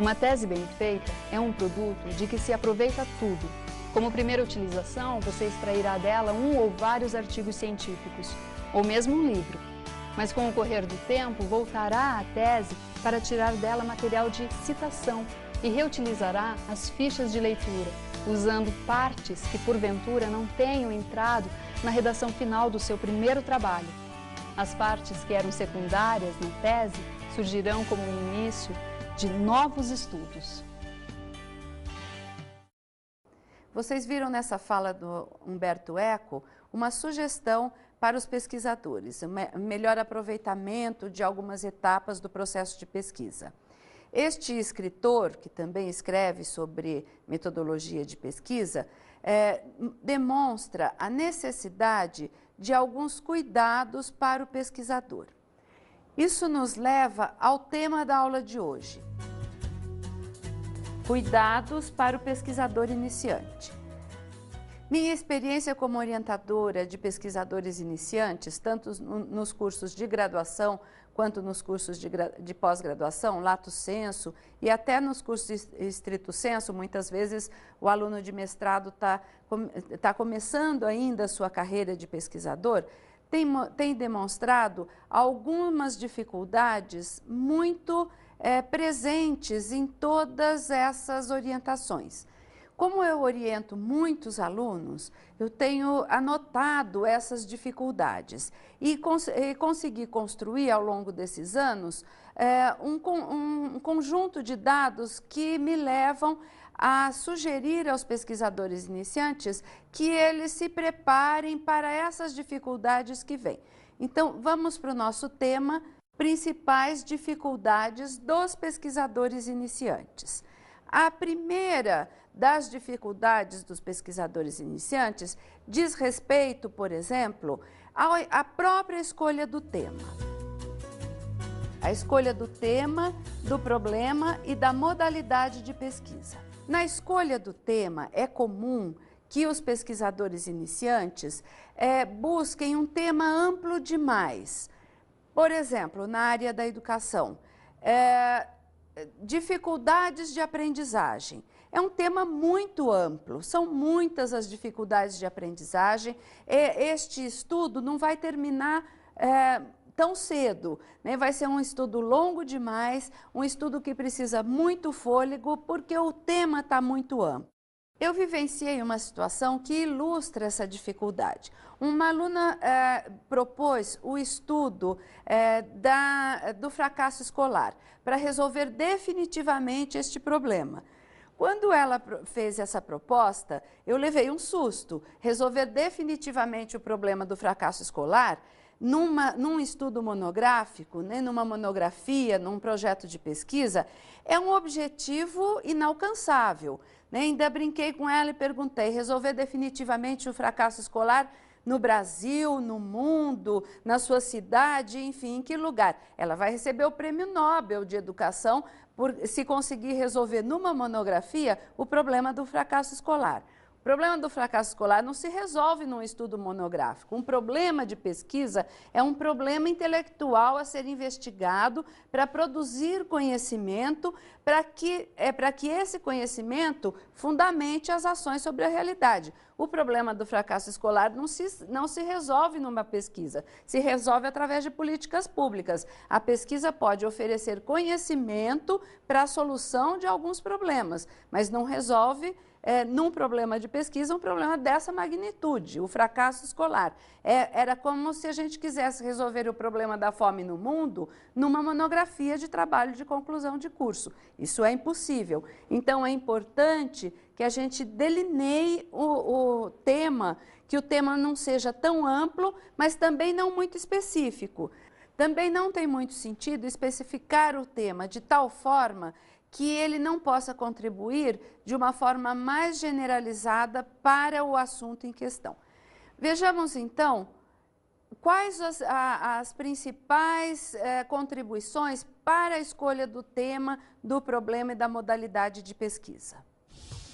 Uma tese bem feita é um produto de que se aproveita tudo. Como primeira utilização, você extrairá dela um ou vários artigos científicos, ou mesmo um livro. Mas com o correr do tempo, voltará à tese para tirar dela material de citação e reutilizará as fichas de leitura, usando partes que porventura não tenham entrado na redação final do seu primeiro trabalho. As partes que eram secundárias na tese surgirão como o início de novos estudos. Vocês viram nessa fala do Humberto Eco uma sugestão para os pesquisadores, o melhor aproveitamento de algumas etapas do processo de pesquisa. Este escritor, que também escreve sobre metodologia de pesquisa, demonstra a necessidade de alguns cuidados para o pesquisador. Isso nos leva ao tema da aula de hoje. Cuidados para o pesquisador iniciante. Minha experiência como orientadora de pesquisadores iniciantes, tanto nos cursos de graduação quanto nos cursos de pós-graduação, lato sensu, e até nos cursos estrito sensu, muitas vezes o aluno de mestrado tá começando ainda a sua carreira de pesquisador, tem demonstrado algumas dificuldades muito presentes em todas essas orientações. Como eu oriento muitos alunos, eu tenho anotado essas dificuldades e consegui construir ao longo desses anos um conjunto de dados que me levam a sugerir aos pesquisadores iniciantes que eles se preparem para essas dificuldades que vêm. Então, vamos para o nosso tema, principais dificuldades dos pesquisadores iniciantes. A primeira das dificuldades dos pesquisadores iniciantes diz respeito, por exemplo, à própria escolha do tema. A escolha do tema, do problema e da modalidade de pesquisa. Na escolha do tema, é comum que os pesquisadores iniciantes busquem um tema amplo demais. Por exemplo, na área da educação, dificuldades de aprendizagem. É um tema muito amplo, são muitas as dificuldades de aprendizagem. Este estudo não vai terminar tão cedo, né? Vai ser um estudo longo demais, um estudo que precisa muito fôlego, porque o tema está muito amplo. Eu vivenciei uma situação que ilustra essa dificuldade. Uma aluna propôs o estudo do fracasso escolar para resolver definitivamente este problema. Quando ela fez essa proposta, eu levei um susto. Resolver definitivamente o problema do fracasso escolar num estudo monográfico, né, numa monografia, num projeto de pesquisa, é um objetivo inalcançável. Né? Ainda brinquei com ela e perguntei, resolver definitivamente o fracasso escolar no Brasil, no mundo, na sua cidade, enfim, em que lugar? Ela vai receber o Prêmio Nobel de Educação se conseguir resolver numa monografia o problema do fracasso escolar. O problema do fracasso escolar não se resolve num estudo monográfico. Um problema de pesquisa é um problema intelectual a ser investigado para produzir conhecimento, para que esse conhecimento fundamente as ações sobre a realidade. O problema do fracasso escolar não se resolve numa pesquisa, se resolve através de políticas públicas. A pesquisa pode oferecer conhecimento para a solução de alguns problemas, mas não resolve num problema de pesquisa, um problema dessa magnitude, o fracasso escolar. Era como se a gente quisesse resolver o problema da fome no mundo numa monografia de trabalho de conclusão de curso. Isso é impossível. Então, é importante que a gente delineie o tema, que o tema não seja tão amplo, mas também não muito específico. Também não tem muito sentido especificar o tema de tal forma que ele não possa contribuir de uma forma mais generalizada para o assunto em questão. Vejamos, então, quais as principais contribuições para a escolha do tema, do problema e da modalidade de pesquisa.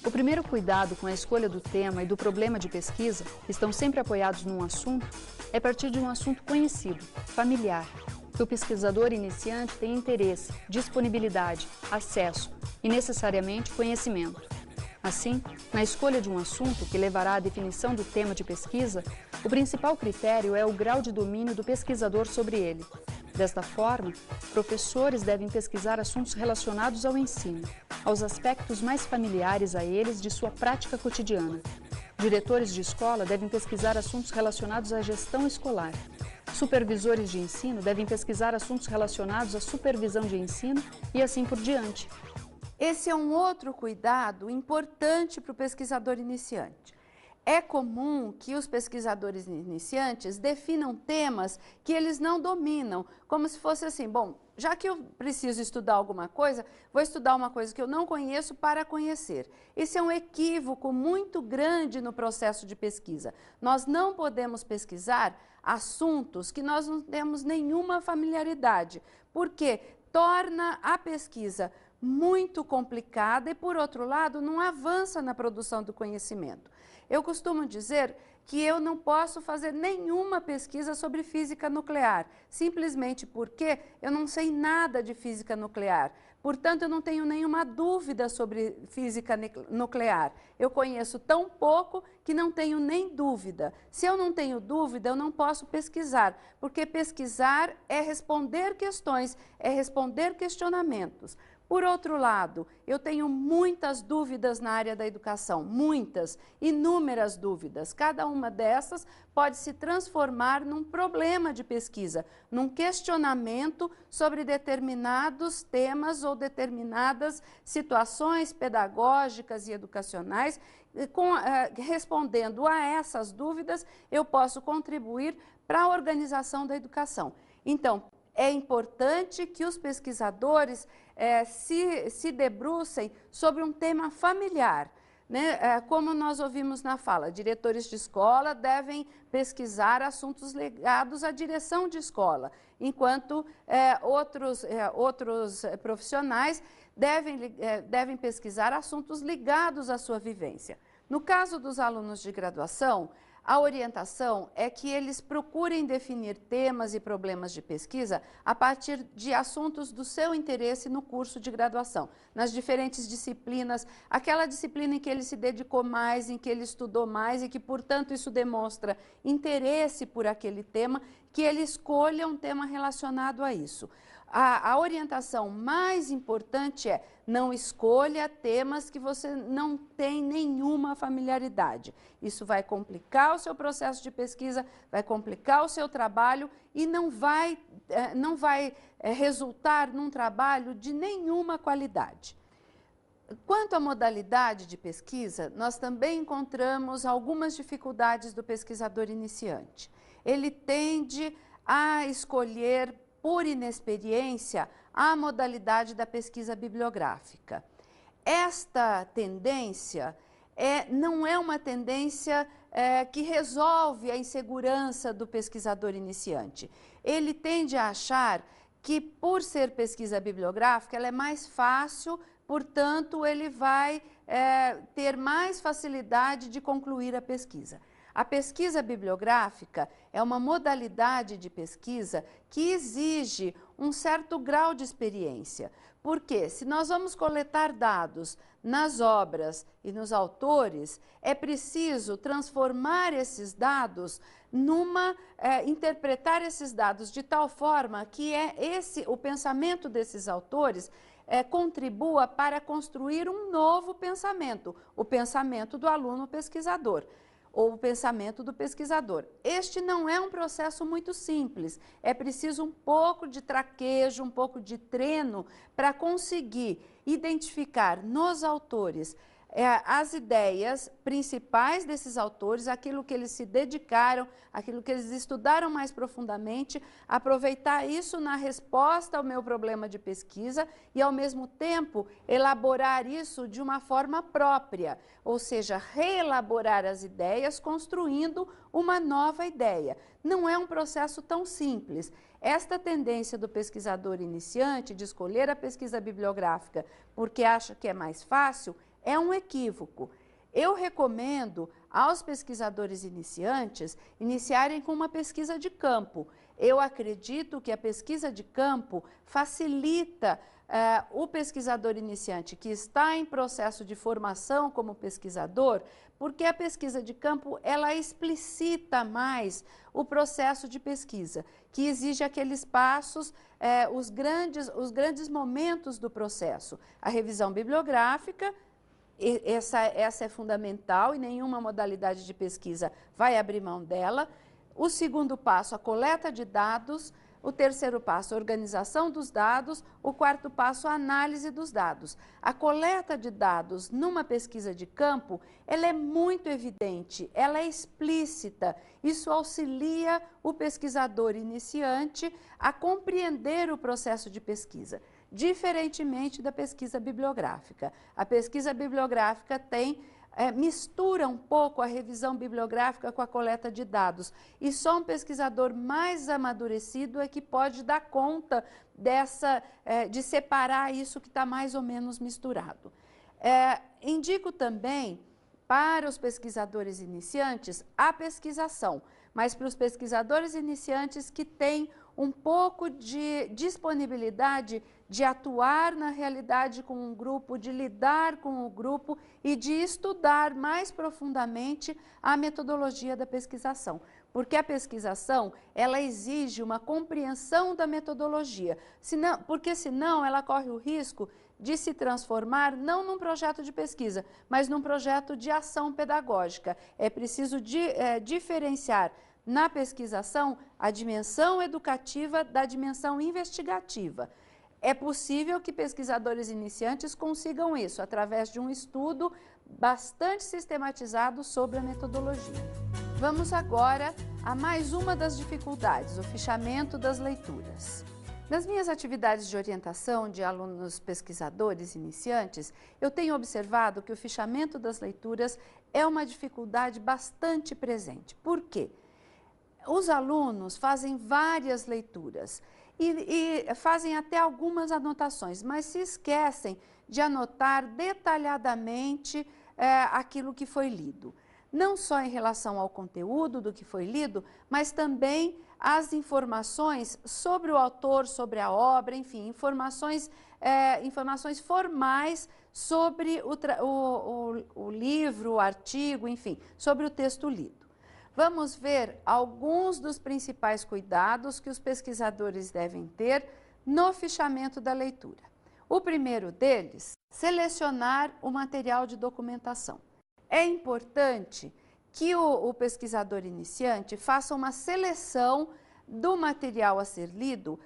O primeiro cuidado com a escolha do tema e do problema de pesquisa, que estão sempre apoiados num assunto, é partir de um assunto conhecido, familiar, que o pesquisador iniciante tem interesse, disponibilidade, acesso e necessariamente conhecimento. Assim, na escolha de um assunto que levará à definição do tema de pesquisa, o principal critério é o grau de domínio do pesquisador sobre ele. Desta forma, professores devem pesquisar assuntos relacionados ao ensino, aos aspectos mais familiares a eles de sua prática cotidiana. Diretores de escola devem pesquisar assuntos relacionados à gestão escolar. Supervisores de ensino devem pesquisar assuntos relacionados à supervisão de ensino e assim por diante. Esse é um outro cuidado importante para o pesquisador iniciante. É comum que os pesquisadores iniciantes definam temas que eles não dominam, como se fosse assim, bom, já que eu preciso estudar alguma coisa, vou estudar uma coisa que eu não conheço para conhecer. Esse é um equívoco muito grande no processo de pesquisa. Nós não podemos pesquisar assuntos que nós não temos nenhuma familiaridade, porque torna a pesquisa muito complicada e, por outro lado, não avança na produção do conhecimento. Eu costumo dizer que eu não posso fazer nenhuma pesquisa sobre física nuclear, simplesmente porque eu não sei nada de física nuclear. Portanto, eu não tenho nenhuma dúvida sobre física nuclear. Eu conheço tão pouco que não tenho nem dúvida. Se eu não tenho dúvida, eu não posso pesquisar, porque pesquisar é responder questões, é responder questionamentos. Por outro lado, eu tenho muitas dúvidas na área da educação, muitas, inúmeras dúvidas. Cada uma dessas pode se transformar num problema de pesquisa, num questionamento sobre determinados temas ou determinadas situações pedagógicas e educacionais. Respondendo a essas dúvidas, eu posso contribuir para a organização da educação. Então, é importante que os pesquisadores se debrucem sobre um tema familiar, né? Como nós ouvimos na fala, diretores de escola devem pesquisar assuntos ligados à direção de escola, enquanto outros profissionais devem pesquisar assuntos ligados à sua vivência. No caso dos alunos de graduação, a orientação é que eles procurem definir temas e problemas de pesquisa a partir de assuntos do seu interesse no curso de graduação, nas diferentes disciplinas, aquela disciplina em que ele se dedicou mais, em que ele estudou mais e que, portanto, isso demonstra interesse por aquele tema, que ele escolha um tema relacionado a isso. A orientação mais importante é: não escolha temas que você não tem nenhuma familiaridade. Isso vai complicar o seu processo de pesquisa, vai complicar o seu trabalho e não vai resultar num trabalho de nenhuma qualidade. Quanto à modalidade de pesquisa, nós também encontramos algumas dificuldades do pesquisador iniciante. Ele tende a escolher, por inexperiência, a modalidade da pesquisa bibliográfica. Esta tendência não é uma tendência que resolve a insegurança do pesquisador iniciante. Ele tende a achar que, por ser pesquisa bibliográfica, ela é mais fácil, portanto, ele vai ter mais facilidade de concluir a pesquisa. A pesquisa bibliográfica é uma modalidade de pesquisa que exige um certo grau de experiência. Porque se nós vamos coletar dados nas obras e nos autores, é preciso transformar esses dados interpretar esses dados de tal forma que o pensamento desses autores contribua para construir um novo pensamento, o pensamento do aluno pesquisador, ou o pensamento do pesquisador. Este não é um processo muito simples, é preciso um pouco de traquejo, um pouco de treino para conseguir identificar nos autores as ideias principais desses autores, aquilo que eles se dedicaram, aquilo que eles estudaram mais profundamente, aproveitar isso na resposta ao meu problema de pesquisa e, ao mesmo tempo, elaborar isso de uma forma própria, ou seja, reelaborar as ideias construindo uma nova ideia. Não é um processo tão simples. Esta tendência do pesquisador iniciante de escolher a pesquisa bibliográfica porque acha que é mais fácil é um equívoco. Eu recomendo aos pesquisadores iniciantes iniciarem com uma pesquisa de campo. Eu acredito que a pesquisa de campo facilita o pesquisador iniciante que está em processo de formação como pesquisador, porque a pesquisa de campo, ela explicita mais o processo de pesquisa, que exige aqueles passos, os grandes momentos do processo. A revisão bibliográfica, essa é fundamental e nenhuma modalidade de pesquisa vai abrir mão dela. O segundo passo, a coleta de dados. O terceiro passo, a organização dos dados. O quarto passo, a análise dos dados. A coleta de dados numa pesquisa de campo, ela é muito evidente, ela é explícita. Isso auxilia o pesquisador iniciante a compreender o processo de pesquisa, diferentemente da pesquisa bibliográfica. A pesquisa bibliográfica mistura um pouco a revisão bibliográfica com a coleta de dados. E só um pesquisador mais amadurecido é que pode dar conta de separar isso que está mais ou menos misturado. Indico também para os pesquisadores iniciantes a pesquisação, mas para os pesquisadores iniciantes que têm um pouco de disponibilidade de atuar na realidade com um grupo, de lidar com o grupo e de estudar mais profundamente a metodologia da pesquisação. Porque a pesquisação, ela exige uma compreensão da metodologia, porque senão ela corre o risco de se transformar não num projeto de pesquisa, mas num projeto de ação pedagógica. É preciso diferenciar na pesquisação a dimensão educativa da dimensão investigativa. É possível que pesquisadores iniciantes consigam isso através de um estudo bastante sistematizado sobre a metodologia. Vamos agora a mais uma das dificuldades, o fichamento das leituras. Nas minhas atividades de orientação de alunos pesquisadores iniciantes, eu tenho observado que o fichamento das leituras é uma dificuldade bastante presente. Por quê? Os alunos fazem várias leituras e fazem até algumas anotações, mas se esquecem de anotar detalhadamente aquilo que foi lido. Não só em relação ao conteúdo do que foi lido, mas também as informações sobre o autor, sobre a obra, enfim, informações formais sobre o livro, o artigo, enfim, sobre o texto lido. Vamos ver alguns dos principais cuidados que os pesquisadores devem ter no fichamento da leitura. O primeiro deles, selecionar o material de documentação. É importante que o pesquisador iniciante faça uma seleção do material a ser lido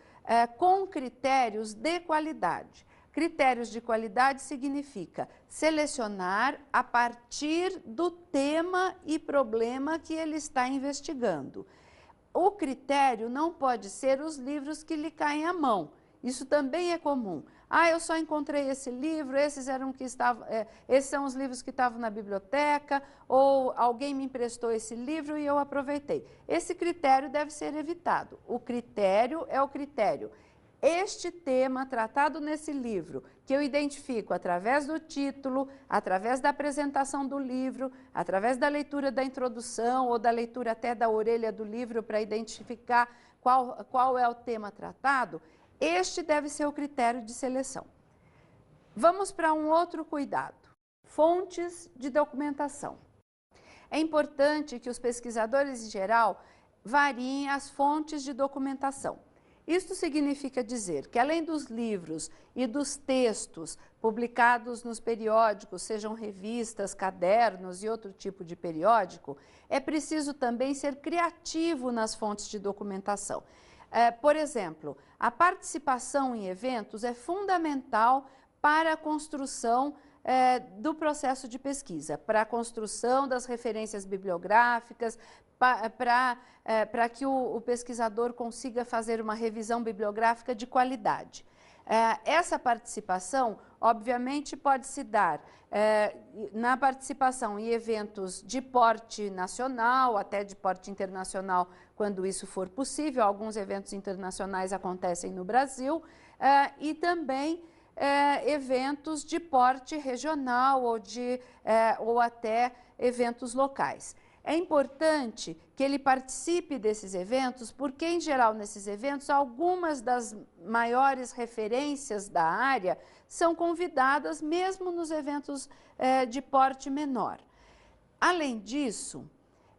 com critérios de qualidade. Critérios de qualidade significa selecionar a partir do tema e problema que ele está investigando. O critério não pode ser os livros que lhe caem à mão. Isso também é comum. Eu só encontrei esse livro, esses são os livros que estavam na biblioteca, ou alguém me emprestou esse livro e eu aproveitei. Esse critério deve ser evitado. O critério é o critério. Este tema tratado nesse livro, que eu identifico através do título, através da apresentação do livro, através da leitura da introdução ou da leitura até da orelha do livro para identificar qual é o tema tratado, este deve ser o critério de seleção. Vamos para um outro cuidado, fontes de documentação. É importante que os pesquisadores, em geral, variem as fontes de documentação. Isto significa dizer que, além dos livros e dos textos publicados nos periódicos, sejam revistas, cadernos e outro tipo de periódico, é preciso também ser criativo nas fontes de documentação. Por exemplo, a participação em eventos é fundamental para a construção do processo de pesquisa, para a construção das referências bibliográficas, para que o pesquisador consiga fazer uma revisão bibliográfica de qualidade. Essa participação, obviamente, pode se dar na participação em eventos de porte nacional, até de porte internacional, quando isso for possível. Alguns eventos internacionais acontecem no Brasil, e também eventos de porte regional ou até eventos locais. É importante que ele participe desses eventos, porque, em geral, nesses eventos, algumas das maiores referências da área são convidadas, mesmo nos eventos de porte menor. Além disso,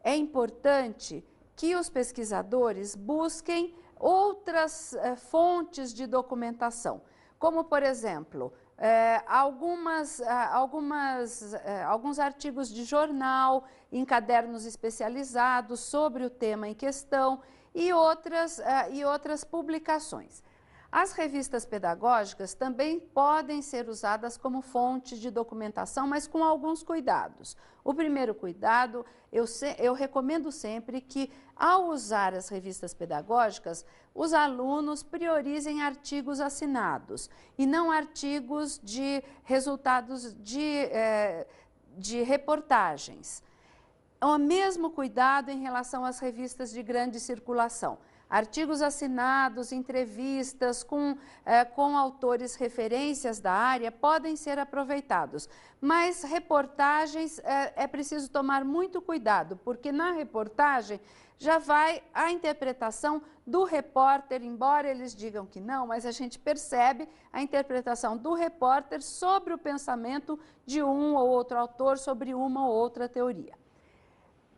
é importante que os pesquisadores busquem outras fontes de documentação, como, por exemplo, alguns artigos de jornal em cadernos especializados sobre o tema em questão e outras publicações. As revistas pedagógicas também podem ser usadas como fonte de documentação, mas com alguns cuidados. O primeiro cuidado, eu recomendo sempre que, ao usar as revistas pedagógicas, os alunos priorizem artigos assinados e não artigos de resultados de reportagens. O mesmo cuidado em relação às revistas de grande circulação. Artigos assinados, entrevistas com autores referências da área podem ser aproveitados, mas reportagens é preciso tomar muito cuidado, porque na reportagem já vai a interpretação do repórter, embora eles digam que não, mas a gente percebe a interpretação do repórter sobre o pensamento de um ou outro autor, sobre uma ou outra teoria.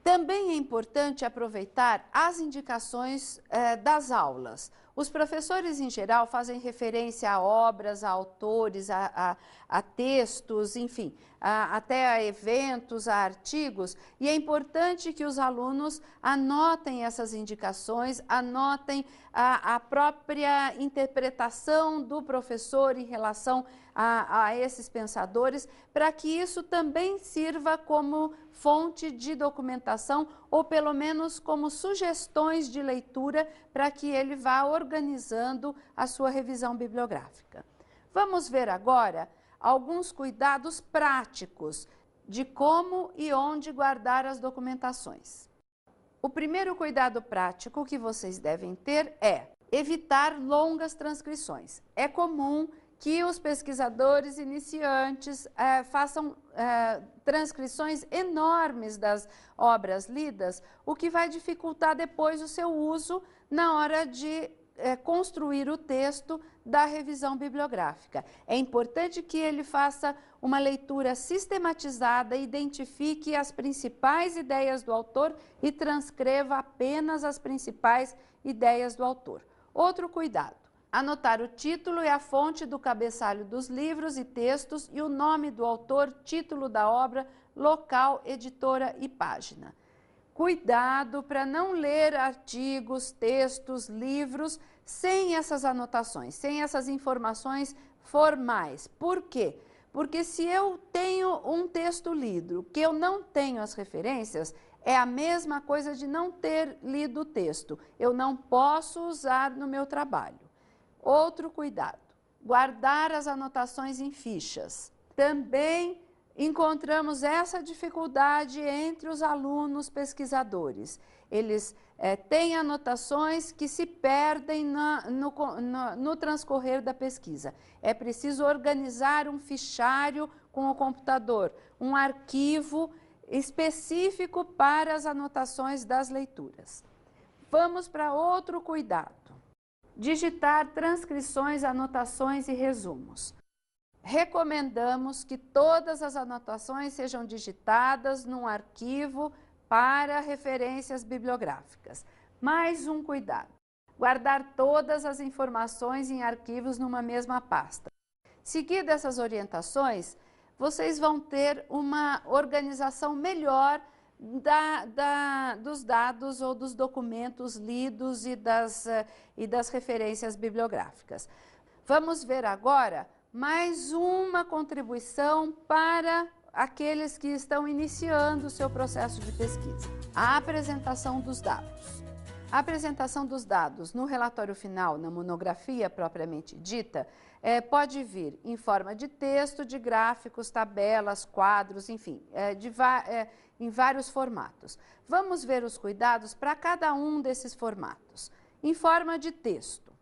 Também é importante aproveitar as indicações das aulas. Os professores, em geral, fazem referência a obras, a autores, a textos, enfim, até a eventos, a artigos, e é importante que os alunos anotem essas indicações, anotem a própria interpretação do professor em relação a esses pensadores, para que isso também sirva como fonte de documentação ou pelo menos como sugestões de leitura para que ele vá organizando a sua revisão bibliográfica. Vamos ver agora alguns cuidados práticos de como e onde guardar as documentações. O primeiro cuidado prático que vocês devem ter é evitar longas transcrições. É comum que os pesquisadores iniciantes façam transcrições enormes das obras lidas, o que vai dificultar depois o seu uso na hora de construir o texto da revisão bibliográfica. É importante que ele faça uma leitura sistematizada, identifique as principais ideias do autor e transcreva apenas as principais ideias do autor. Outro cuidado: anotar o título e a fonte do cabeçalho dos livros e textos e o nome do autor, título da obra, local, editora e página. Cuidado para não ler artigos, textos, livros sem essas anotações, sem essas informações formais. Por quê? Porque se eu tenho um texto lido, que eu não tenho as referências, é a mesma coisa de não ter lido o texto. Eu não posso usar no meu trabalho. Outro cuidado: guardar as anotações em fichas. Também encontramos essa dificuldade entre os alunos pesquisadores. Eles têm anotações que se perdem no transcorrer da pesquisa. É preciso organizar um fichário com o computador, um arquivo específico para as anotações das leituras. Vamos para outro cuidado: digitar transcrições, anotações e resumos. Recomendamos que todas as anotações sejam digitadas num arquivo para referências bibliográficas. Mais um cuidado: guardar todas as informações em arquivos numa mesma pasta. Seguidas essas orientações, vocês vão ter uma organização melhor dos dados ou dos documentos lidos e das referências bibliográficas. Vamos ver agora mais uma contribuição para aqueles que estão iniciando o seu processo de pesquisa: a apresentação dos dados. A apresentação dos dados no relatório final, na monografia propriamente dita, pode vir em forma de texto, de gráficos, tabelas, quadros, enfim, em vários formatos. Vamos ver os cuidados para cada um desses formatos. Em forma de texto.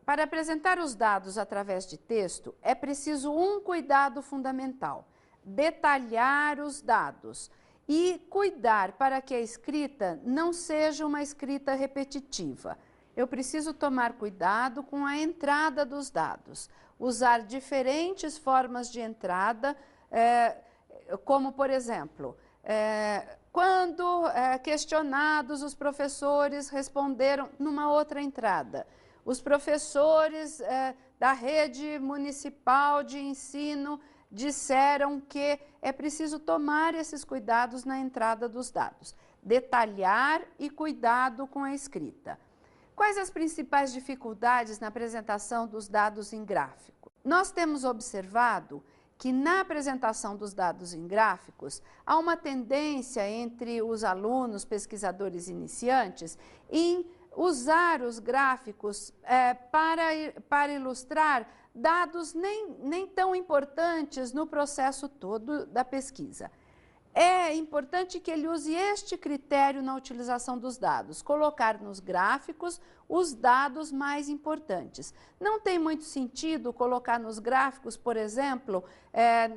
Para apresentar os dados através de texto, é preciso um cuidado fundamental: detalhar os dados e cuidar para que a escrita não seja uma escrita repetitiva. Eu preciso tomar cuidado com a entrada dos dados, usar diferentes formas de entrada, como, por exemplo, quando questionados, os professores responderam numa outra entrada. Os professores da rede municipal de ensino disseram que é preciso tomar esses cuidados na entrada dos dados, detalhar e cuidado com a escrita. Quais as principais dificuldades na apresentação dos dados em gráfico? Nós temos observado que na apresentação dos dados em gráficos há uma tendência entre os alunos, pesquisadores iniciantes, em usar os gráficos para ilustrar dados nem tão importantes no processo todo da pesquisa. É importante que ele use este critério na utilização dos dados, colocar nos gráficos os dados mais importantes. Não tem muito sentido colocar nos gráficos, por exemplo,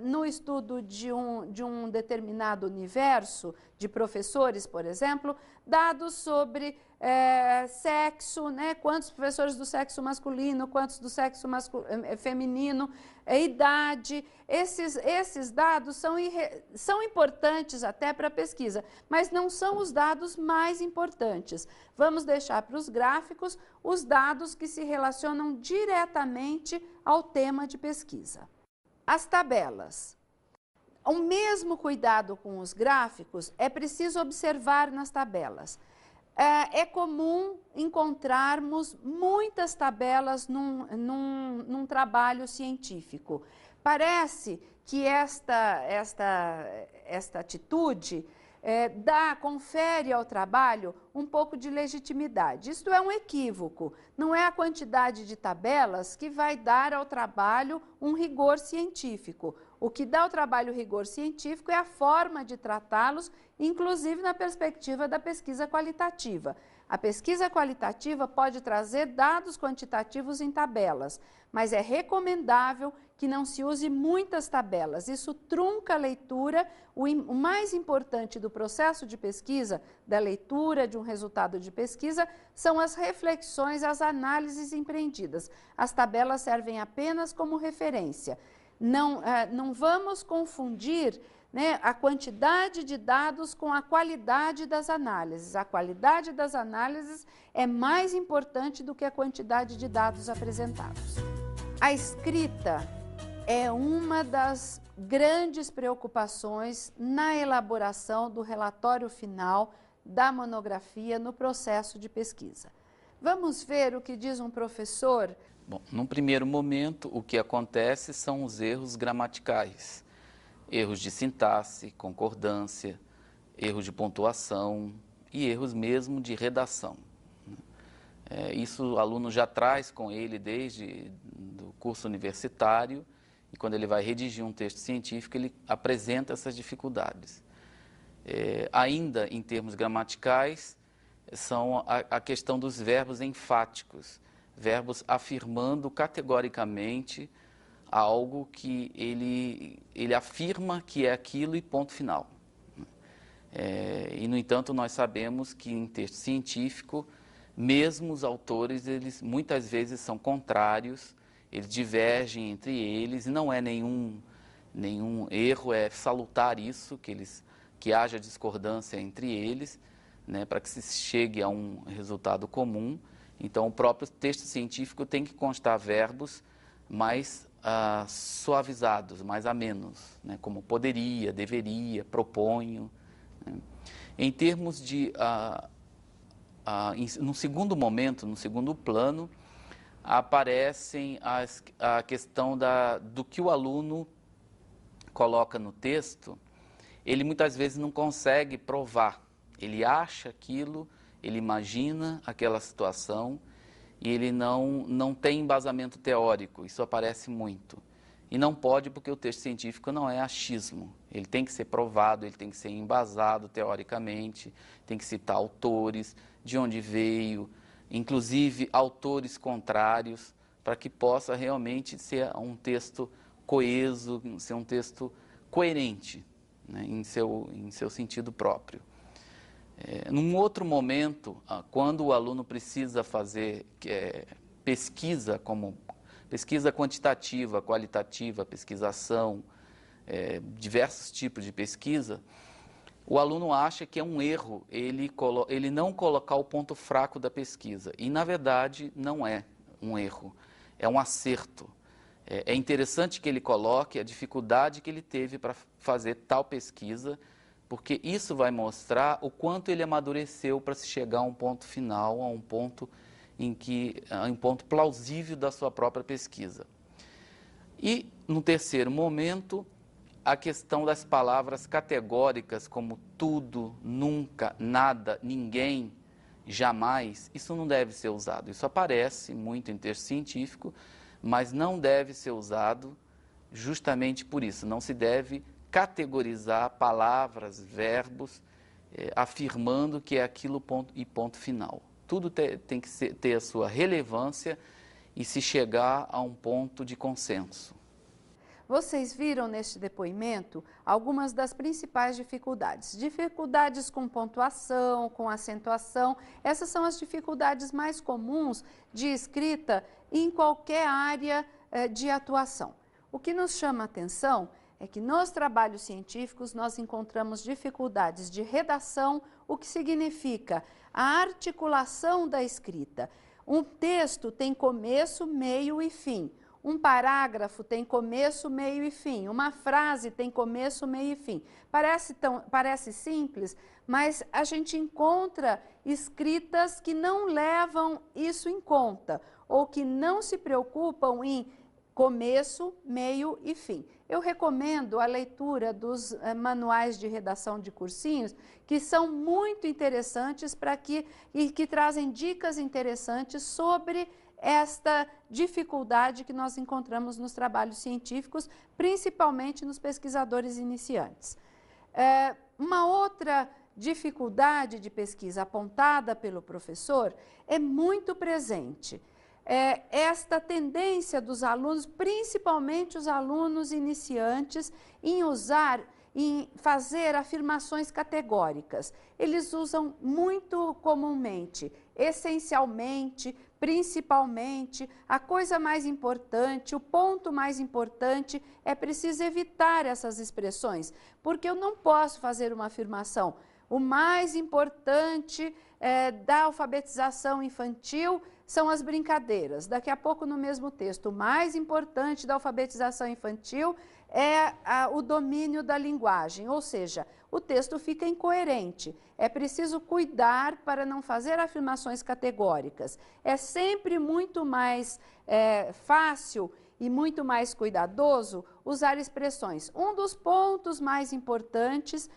no estudo de um determinado universo de professores, por exemplo, dados sobre sexo, né? Quantos professores do sexo masculino, quantos do sexo feminino, idade. Esses dados são importantes até para a pesquisa, mas não são os dados mais importantes. Vamos deixar para os gráficos os dados que se relacionam diretamente ao tema de pesquisa. As tabelas. O mesmo cuidado com os gráficos é preciso observar nas tabelas. É comum encontrarmos muitas tabelas num trabalho científico. Parece que esta atitude confere ao trabalho um pouco de legitimidade. Isto é um equívoco. Não é a quantidade de tabelas que vai dar ao trabalho um rigor científico. O que dá ao trabalho rigor científico é a forma de tratá-los, inclusive na perspectiva da pesquisa qualitativa. A pesquisa qualitativa pode trazer dados quantitativos em tabelas, mas é recomendável que não se use muitas tabelas. Isso trunca a leitura. O mais importante do processo de pesquisa, da leitura de um resultado de pesquisa, são as reflexões, as análises empreendidas. As tabelas servem apenas como referência. Não vamos confundir, né, a quantidade de dados com a qualidade das análises. A qualidade das análises é mais importante do que a quantidade de dados apresentados. A escrita é uma das grandes preocupações na elaboração do relatório final da monografia no processo de pesquisa. Vamos ver o que diz um professor. Bom, num primeiro momento, o que acontece são os erros gramaticais, erros de sintaxe, concordância, erros de pontuação e erros mesmo de redação. Isso o aluno já traz com ele desde o curso universitário, e quando ele vai redigir um texto científico, ele apresenta essas dificuldades. Ainda em termos gramaticais, são a questão dos verbos enfáticos, verbos afirmando categoricamente algo que ele afirma que é aquilo e ponto final. E, no entanto, nós sabemos que em texto científico, mesmo os autores, eles muitas vezes são contrários, eles divergem entre eles, e não é nenhum erro, é salutar isso, que haja discordância entre eles, né, para que se chegue a um resultado comum. Então, o próprio texto científico tem que constar verbos mais suavizados, mais amenos, né, como poderia, deveria, proponho. Né. Em termos de, no segundo momento, no segundo plano, aparecem a questão do que o aluno coloca no texto. Ele muitas vezes não consegue provar, ele acha aquilo, ele imagina aquela situação e ele não tem embasamento teórico. Isso aparece muito. E não pode, porque o texto científico não é achismo. Ele tem que ser provado, ele tem que ser embasado teoricamente, tem que citar autores, de onde veio, inclusive autores contrários, para que possa realmente ser um texto coeso, ser um texto coerente. né, em seu sentido próprio. Num outro momento, quando o aluno precisa fazer pesquisa, como pesquisa quantitativa, qualitativa, pesquisação, diversos tipos de pesquisa, o aluno acha que é um erro ele não colocar o ponto fraco da pesquisa. E, na verdade, não é um erro, é um acerto. É interessante que ele coloque a dificuldade que ele teve para fazer tal pesquisa, porque isso vai mostrar o quanto ele amadureceu para se chegar a um ponto final, a um ponto plausível da sua própria pesquisa. E, no terceiro momento, a questão das palavras categóricas como tudo, nunca, nada, ninguém, jamais, isso não deve ser usado. Isso aparece muito em texto científico, mas não deve ser usado justamente por isso. Não se deve categorizar palavras, verbos, afirmando que é aquilo ponto final. Tudo tem que ter a sua relevância e se chegar a um ponto de consenso. Vocês viram neste depoimento algumas das principais dificuldades. Dificuldades com pontuação, com acentuação. Essas são as dificuldades mais comuns de escrita em qualquer área de atuação. O que nos chama a atenção é que nos trabalhos científicos nós encontramos dificuldades de redação, o que significa a articulação da escrita. Um texto tem começo, meio e fim. Um parágrafo tem começo, meio e fim. Uma frase tem começo, meio e fim. Parece simples, mas a gente encontra escritas que não levam isso em conta ou que não se preocupam em começo, meio e fim. Eu recomendo a leitura dos manuais de redação de cursinhos, que são muito interessantes e que trazem dicas interessantes sobre esta dificuldade que nós encontramos nos trabalhos científicos, principalmente nos pesquisadores iniciantes. Uma outra dificuldade de pesquisa apontada pelo professor é muito presente. Esta tendência dos alunos, principalmente os alunos iniciantes, em fazer afirmações categóricas. Eles usam muito comumente, essencialmente, principalmente, a coisa mais importante, o ponto mais importante. É preciso evitar essas expressões, porque eu não posso fazer uma afirmação. O mais importante da alfabetização infantil são as brincadeiras. Daqui a pouco, no mesmo texto, o mais importante da alfabetização infantil é o domínio da linguagem, ou seja, o texto fica incoerente. É preciso cuidar para não fazer afirmações categóricas. É sempre muito mais fácil e muito mais cuidadoso usar expressões. Um dos pontos mais importantes,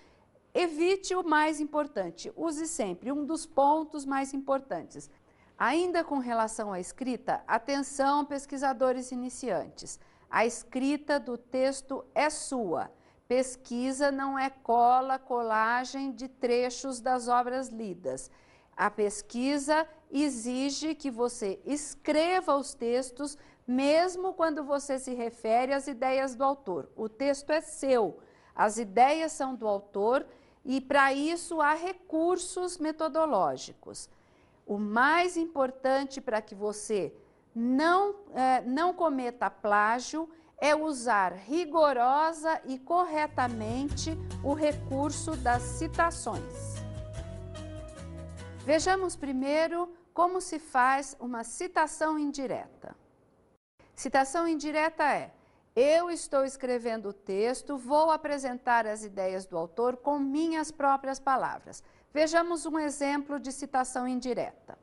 evite o mais importante. Use sempre um dos pontos mais importantes. Ainda com relação à escrita, atenção, pesquisadores iniciantes. A escrita do texto é sua. Pesquisa não é colagem de trechos das obras lidas. A pesquisa exige que você escreva os textos, mesmo quando você se refere às ideias do autor. O texto é seu, as ideias são do autor e, para isso, há recursos metodológicos. O mais importante para que você não cometa plágio é usar rigorosa e corretamente o recurso das citações. Vejamos primeiro como se faz uma citação indireta. Citação indireta é: eu estou escrevendo o texto, vou apresentar as ideias do autor com minhas próprias palavras. Vejamos um exemplo de citação indireta.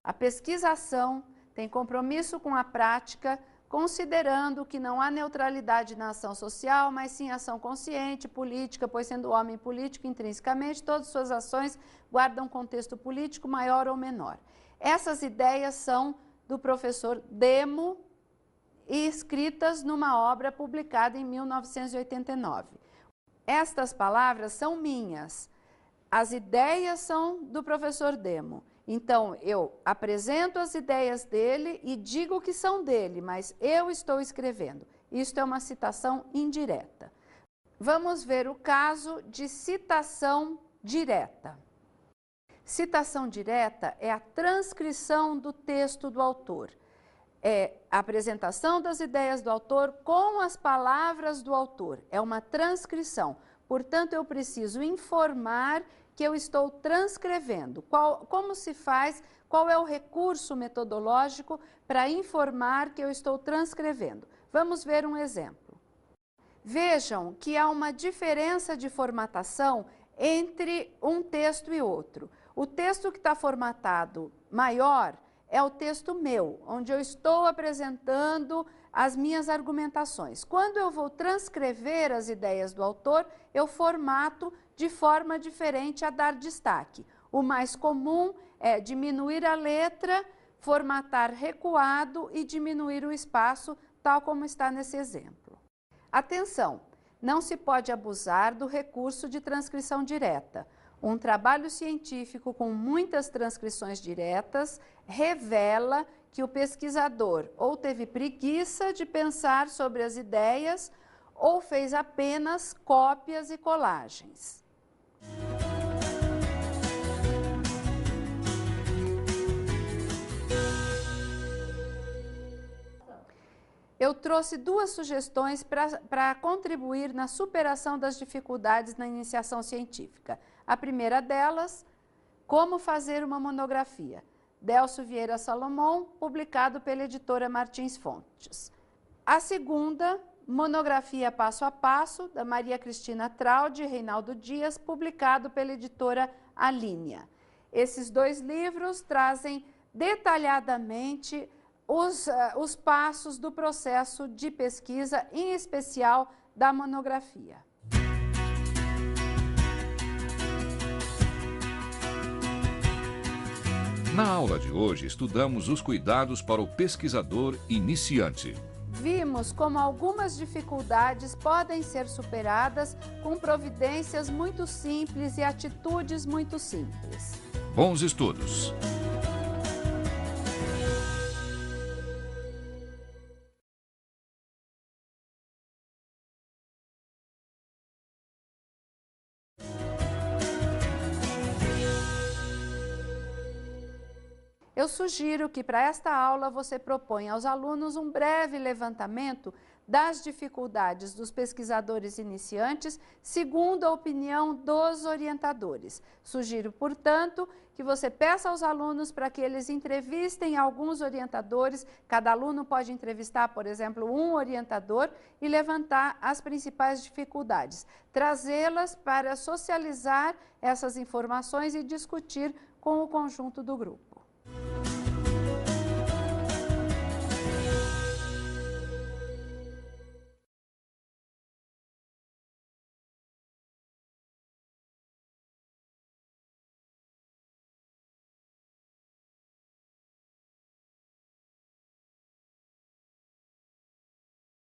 A pesquisação tem compromisso com a prática, considerando que não há neutralidade na ação social, mas sim ação consciente, política, pois sendo homem político intrinsecamente, todas suas ações guardam contexto político maior ou menor. Essas ideias são do professor Demo e escritas numa obra publicada em 1989. Estas palavras são minhas. As ideias são do professor Demo. Então, eu apresento as ideias dele e digo que são dele, mas eu estou escrevendo. Isto é uma citação indireta. Vamos ver o caso de citação direta. Citação direta é a transcrição do texto do autor. É a apresentação das ideias do autor com as palavras do autor. É uma transcrição. Portanto, eu preciso informar que eu estou transcrevendo. Como se faz, qual é o recurso metodológico para informar que eu estou transcrevendo? Vamos ver um exemplo. Vejam que há uma diferença de formatação entre um texto e outro. O texto que está formatado maior é o texto meu, onde eu estou apresentando as minhas argumentações. Quando eu vou transcrever as ideias do autor, eu formato de forma diferente a dar destaque. O mais comum é diminuir a letra, formatar recuado e diminuir o espaço, tal como está nesse exemplo. Atenção! Não se pode abusar do recurso de transcrição direta. Um trabalho científico com muitas transcrições diretas revela que o pesquisador ou teve preguiça de pensar sobre as ideias ou fez apenas cópias e colagens. Eu trouxe duas sugestões para contribuir na superação das dificuldades na iniciação científica. A primeira delas, Como fazer uma monografia, Délcio Vieira Salomão, publicado pela editora Martins Fontes. A segunda, Monografia Passo a Passo, da Maria Cristina Traude e Reinaldo Dias, publicado pela editora Alínia. Esses dois livros trazem detalhadamente os passos do processo de pesquisa, em especial da monografia. Na aula de hoje, estudamos os cuidados para o pesquisador iniciante. Vimos como algumas dificuldades podem ser superadas com providências muito simples e atitudes muito simples. Bons estudos! Eu sugiro que para esta aula você proponha aos alunos um breve levantamento das dificuldades dos pesquisadores iniciantes, segundo a opinião dos orientadores. Sugiro, portanto, que você peça aos alunos para que eles entrevistem alguns orientadores. Cada aluno pode entrevistar, por exemplo, um orientador e levantar as principais dificuldades, trazê-las para socializar essas informações e discutir com o conjunto do grupo.